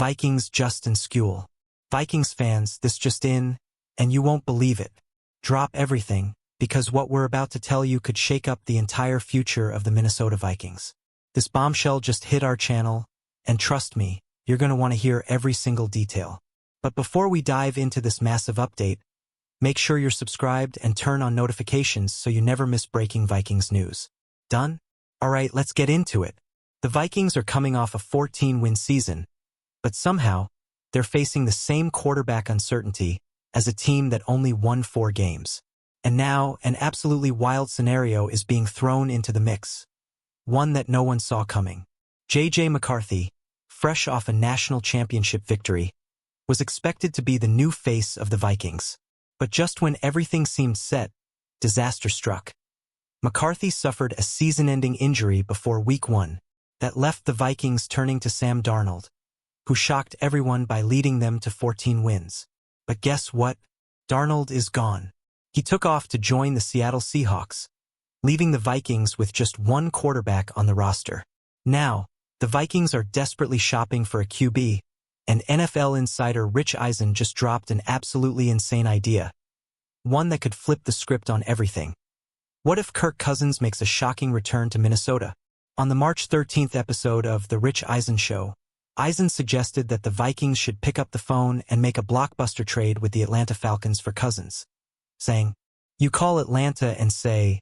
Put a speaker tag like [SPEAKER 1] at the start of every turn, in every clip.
[SPEAKER 1] Vikings Justin Skule. Vikings fans, this just in, and you won't believe it. Drop everything, because what we're about to tell you could shake up the entire future of the Minnesota Vikings. This bombshell just hit our channel, and trust me, you're going to want to hear every single detail. But before we dive into this massive update, make sure you're subscribed and turn on notifications so you never miss breaking Vikings news. Done? Alright, let's get into it. The Vikings are coming off a 14-win season, but somehow, they're facing the same quarterback uncertainty as a team that only won 4 games. And now, an absolutely wild scenario is being thrown into the mix. One that no one saw coming. J.J. McCarthy, fresh off a national championship victory, was expected to be the new face of the Vikings. But just when everything seemed set, disaster struck. McCarthy suffered a season-ending injury before Week 1 that left the Vikings turning to Sam Darnold, who shocked everyone by leading them to 14 wins. But guess what? Darnold is gone. He took off to join the Seattle Seahawks, leaving the Vikings with just one quarterback on the roster. Now, the Vikings are desperately shopping for a QB, and NFL insider Rich Eisen just dropped an absolutely insane idea. One that could flip the script on everything. What if Kirk Cousins makes a shocking return to Minnesota? On the March 13th episode of The Rich Eisen Show, Eisen suggested that the Vikings should pick up the phone and make a blockbuster trade with the Atlanta Falcons for Cousins, saying, "You call Atlanta and say,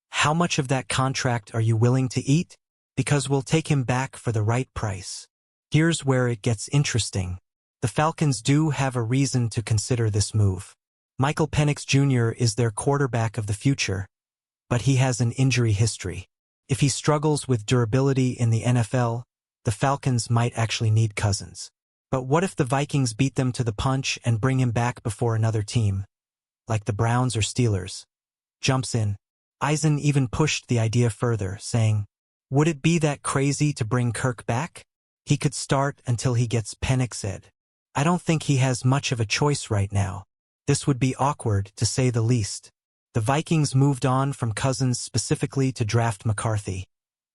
[SPEAKER 1] how much of that contract are you willing to eat? Because we'll take him back for the right price." Here's where it gets interesting. The Falcons do have a reason to consider this move. Michael Penix Jr. is their quarterback of the future, but he has an injury history. If he struggles with durability in the NFL, the Falcons might actually need Cousins. But what if the Vikings beat them to the punch and bring him back before another team, like the Browns or Steelers, jumps in? Eisen even pushed the idea further, saying, would it be that crazy to bring Kirk back? He could start until he gets Penix. I don't think he has much of a choice right now. This would be awkward, to say the least. The Vikings moved on from Cousins specifically to draft McCarthy,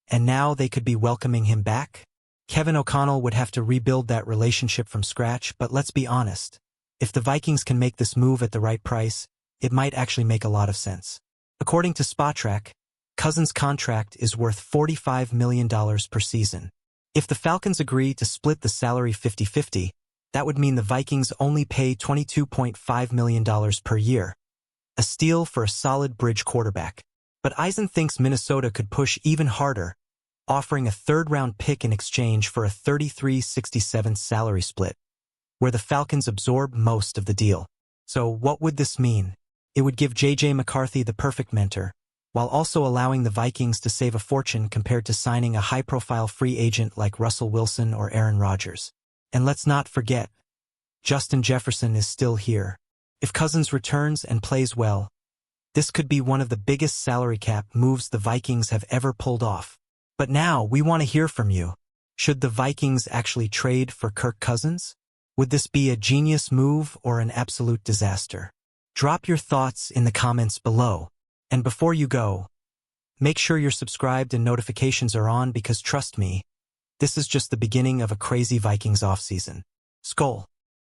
[SPEAKER 1] and now they could be welcoming him back? Kevin O'Connell would have to rebuild that relationship from scratch, but let's be honest. If the Vikings can make this move at the right price, it might actually make a lot of sense. According to Spotrac, Cousins' contract is worth $45 million per season. If the Falcons agree to split the salary 50-50, that would mean the Vikings only pay $22.5 million per year. A steal for a solid bridge quarterback. But Eisen thinks Minnesota could push even harder, offering a third-round pick in exchange for a 33-67 salary split, where the Falcons absorb most of the deal. So what would this mean? It would give J.J. McCarthy the perfect mentor, while also allowing the Vikings to save a fortune compared to signing a high-profile free agent like Russell Wilson or Aaron Rodgers. And let's not forget, Justin Jefferson is still here. If Cousins returns and plays well, this could be one of the biggest salary cap moves the Vikings have ever pulled off. But now, we want to hear from you. Should the Vikings actually trade for Kirk Cousins? Would this be a genius move or an absolute disaster? Drop your thoughts in the comments below. And before you go, make sure you're subscribed and notifications are on because trust me, this is just the beginning of a crazy Vikings offseason. Skol.